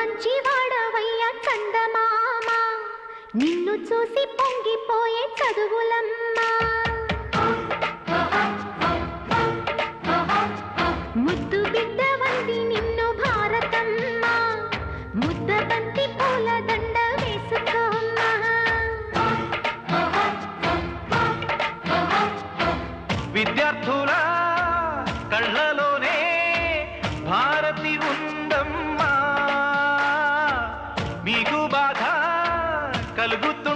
మంచివాడవయ్యా చందమామ నిన్ను చూసి పొంగిపోయే చదువులమ్మా ముద్దు బిడ్డ వంది నిన్ను భారతమ్మ ముద్ద బంతి పూల దండ వేసుకోమ్మా విద్యార్థుల కళ్ళలోనే భారతి ఉందమ్మా మీకు బాధ కలుగుతూ